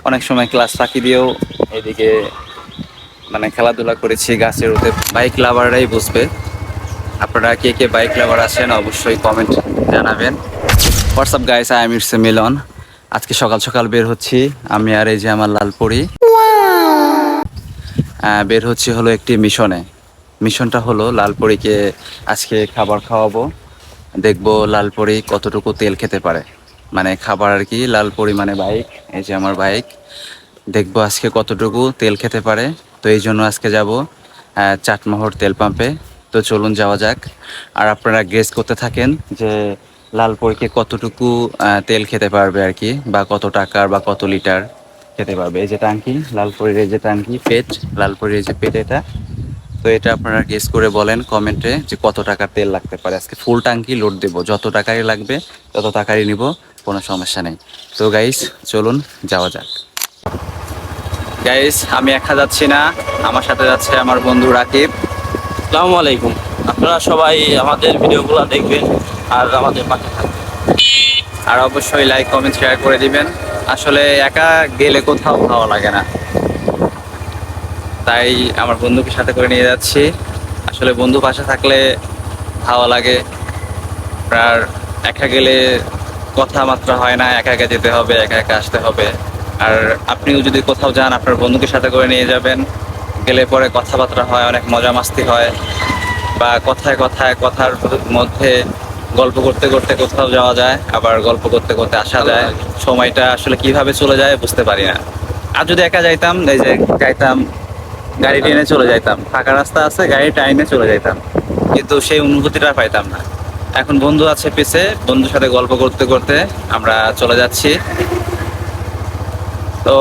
অনেক সময় ক্লাস ফাঁকি দিয়েও এদিকে খেলাধুলা করেছি গাছের উঠে। বাইক লাভাররাই বুঝবে। আপনারা কে কে বাইক লাভার আছেন অবশ্যই কমেন্ট জানাবেন। What's up guys, I am it's Milon. আজকে সকাল সকাল বের হচ্ছি আমি আর এই যে আমার লালপরি। বের হচ্ছি হলো একটি মিশনটা হলো লালপরীকে আজকে খাবার খাওয়াবো। দেখবো লালপরি কতটুকু তেল খেতে পারে, খাবার আর কি। লালপরি বাইক, এই যে আমার বাইক। দেখবো আজকে কতটুকু তেল খেতে পারে। তো এই জন্য আজকে যাব চাটমোহর তেল পাম্পে। তো চলুন যাওয়া যাক। আর আপনারা গেস করতে থাকেন যে লালপরীকে কতটুকু তেল খেতে পারবে আর কি, বা কত টাকার বা কত লিটার খেতে পারবে। এই যে ট্যাঙ্কি, লালপরীর এই যে ট্যাঙ্কি, পেট, লালপরীর এই যে পেট এটা। তো এটা আপনারা গেস করে বলেন কমেন্টে যে কত টাকার তেল লাগতে পারে। আজকে ফুল ট্যাঙ্কি লোড দেবো, যত টাকারই লাগবে তত টাকারই নিব, কোনো সমস্যা নেই। তো গাইস চলুন যাওয়া যাক। গাইস আমি একা যাচ্ছি না, আমার সাথে যাচ্ছে আমার বন্ধু রাকিব। আসসালামু আলাইকুম। আপনারা সবাই আমাদের ভিডিওগুলো দেখবেন আর আমাদের পাশে থাকবেন। আর অবশ্যই লাইক কমেন্ট শেয়ার করে দিবেন। আসলে একা গেলে কোথাও ভালো লাগে না, তাই আমার বন্ধুকে সাথে করে নিয়ে যাচ্ছি। আসলে বন্ধু পাশে থাকলে ভালো লাগে। আর একা গেলে কথাবার্তা হয় না, একা একা যেতে হবে, একা একা আসতে হবে। আর আপনিও যদি কোথাও যান আপনার বন্ধুকে সাথে করে নিয়ে যাবেন। গেলে পরে কথাবার্তা হয়, অনেক মজা মাস্তি হয়, বা কথায় কথায় কথার মধ্যে গল্প করতে করতে কোথাও যাওয়া যায়, আবার গল্প করতে করতে আসা যায়। সময়টা আসলে কিভাবে চলে যায় বুঝতে পারি না। আর যদি একা যাইতাম, এই যে যাইতাম গাড়ি টেনে চলে যাইতাম, ফাঁকা রাস্তা আছে গাড়ি টাইনে চলে যাইতাম, কিন্তু সেই অনুভূতিটা পাইতাম না। এখন বন্ধু আছে পিছে, বন্ধুর সাথে গল্প করতে করতে আমরা চলে যাচ্ছি। তো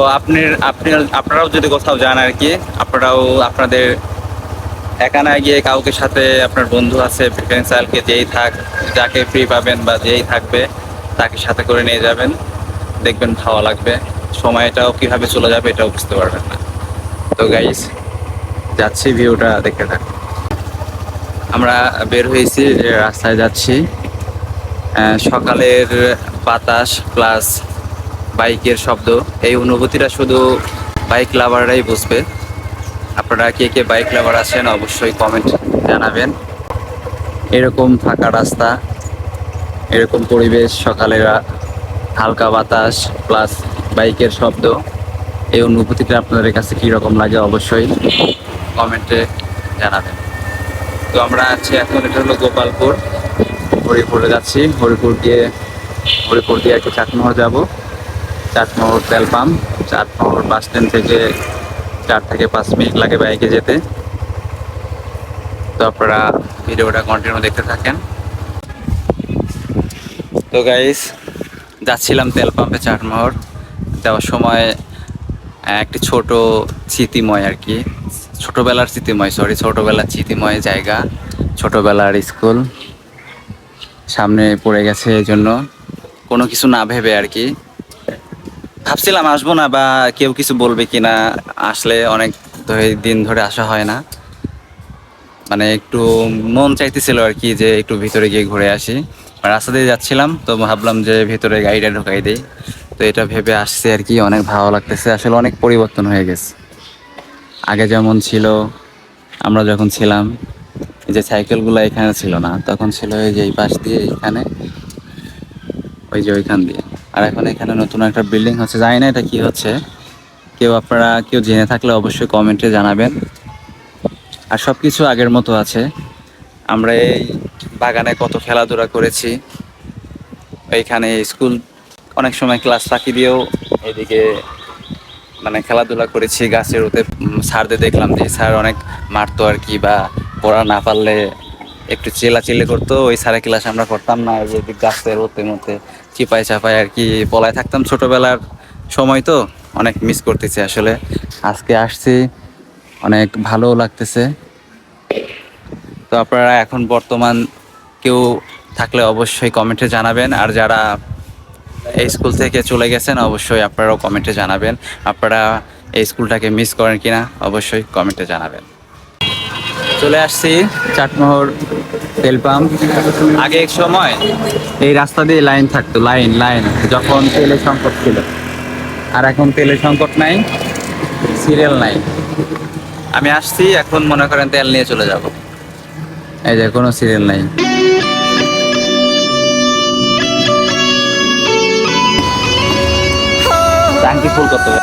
আপনারাও যদি কোথাও যান আর কি, আপনারাও আপনাদের একা না গিয়ে কাউকে সাথে, আপনার বন্ধু আছে, ফ্রেন্ড সার্কেলকে যেই থাক, যাকে ফ্রি পাবেন বা যেই থাকবে তাকে সাথে করে নিয়ে যাবেন। দেখবেন ভালো লাগবে, সময়টাও কিভাবে চলে যাবে এটাও বুঝতে পারবেন না। তো গাইস যাচ্ছি, ভিউটা দেখতে থাকুন। আমরা বের হয়েছি, রাস্তায় যাচ্ছি। সকালের বাতাস প্লাস বাইকের শব্দ, এই অনুভূতিটা শুধু বাইক লাভাররাই বুঝবে। আপনারা কে কে বাইক লাভার আছেন অবশ্যই কমেন্ট জানাবেন। এরকম ফাঁকা রাস্তা, এরকম পরিবেশ, সকালের হালকা বাতাস প্লাস বাইকের শব্দ, এই অনুভূতিটা আপনাদের কাছে কীরকম লাগে অবশ্যই কমেন্টে জানাবেন। তো আমরা আছি এখন, এটা হলো গোপালপুর, হরিপুরে যাচ্ছি। হরিপুর দিয়ে একটু চাটমোহর যাব। চাটমোহর তেল পাম্প, চাটমোহর বাস স্ট্যান্ড থেকে 4 থেকে 5 মিনিট লাগে বাইকে যেতে। তো আপনারা ভিডিওটা কন্টিনিউ দেখতে থাকেন। তো গাইস যাচ্ছিলাম তেল পাম্পে চাটমোহর। যাওয়ার সময় একটি ছোট স্মৃতিময় আর কি, ছোটোবেলার স্মৃতিময় জায়গা, ছোটোবেলার স্কুল সামনে পড়ে গেছে। এই জন্য কোনো কিছু না ভেবে আর কি ভাবছিলাম আসবো না, বা কেউ কিছু বলবে কি না। আসলে অনেক দিন ধরে আসা হয় না, একটু মন চাইতেছিল আর কি যে একটু ভিতরে গিয়ে ঘুরে আসি। রাস্তা দিয়ে যাচ্ছিলাম তো ভাবলাম যে ভিতরে গাড়িটা ঢুকাই দিই। তো এটা ভেবে আসছে আর কি, অনেক ভালো লাগতেছে। আসলে অনেক পরিবর্তন হয়ে গেছে, আগে যেমন ছিল, আমরা যখন ছিলাম এই যে সাইকেলগুলো এখানে ছিল না, তখন ছিল এই যে এই পাশ দিয়ে, এইখানে, ওই যে ওইখান দিয়ে। আর এখন এখানে নতুন একটা বিল্ডিং হচ্ছে, জানি না এটা কি হচ্ছে। আপনারা কেউ জেনে থাকলে অবশ্যই কমেন্টে জানাবেন। আর সব কিছু আগের মতো আছে। আমরা এই বাগানে কত খেলাধুলা করেছি, এইখানে স্কুল, অনেক সময় ক্লাস ফাঁকি দিয়েও এদিকে খেলাধুলা করেছি গাছের উঠে। স্যারদের দেখলাম যে স্যার অনেক মারতো আর কি, বা পড়া না পারলে একটু চিল্লাচিল্লি করতো। ওই স্যারের ক্লাস আমরা করতাম না, যে গাছের ওতে মধ্যে চিপায় চাপায় আর কি পলায় থাকতাম। ছোটোবেলার সময় তো অনেক মিস করতেছি আসলে। আজকে আসছি, অনেক ভালো লাগতেছে। তো আপনারা এখন বর্তমান কেউ থাকলে অবশ্যই কমেন্টে জানাবেন। আর যারা এই স্কুল থেকে চলে গেছেন অবশ্যই আপনারাও কমেন্টে জানাবেন। আপনারা এই স্কুলটাকে মিস করেন কিনা অবশ্যই কমেন্টে জানাবেন। চলে আসছি চাটমোহর তেল পাম্প। আগে এক সময় এই রাস্তা দিয়ে লাইন থাকতো, লাইন যখন তেলের সংকট ছিল, আর এখন তেলের সংকট নাই, সিরিয়াল নাই। আমি আসছি, এখন মনে করেন তেল নিয়ে চলে যাব। এই যে কোনো সিরিয়াল নাই। ট্যাঙ্কি ফুল করতে হবে।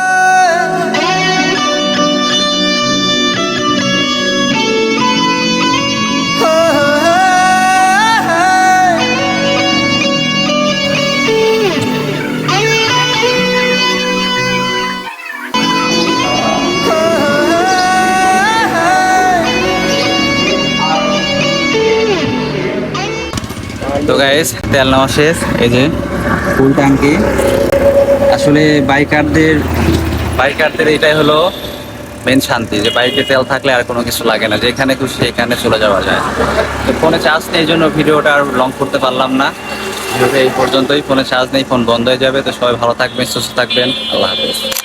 তো গাইস, তেল নেওয়া শেষ। এই যে ফুল ট্যাঙ্কি। আসলে বাইকারদের এটাই হলো মেন শান্তি, যে বাইকে তেল থাকলে আর কোনো কিছু লাগে না, যেখানে খুশি সেখানে চলে যাওয়া যায়। তো ফোনে চার্জ নেই, এই জন্য ভিডিওটা আর লং করতে পারলাম না। ভিডিওটা এই পর্যন্তই। ফোনে চার্জ নেই, ফোন বন্ধ হয়ে যাবে। তো সবাই ভালো থাকবেন, সুস্থ থাকবেন। আল্লাহ হাফেজ।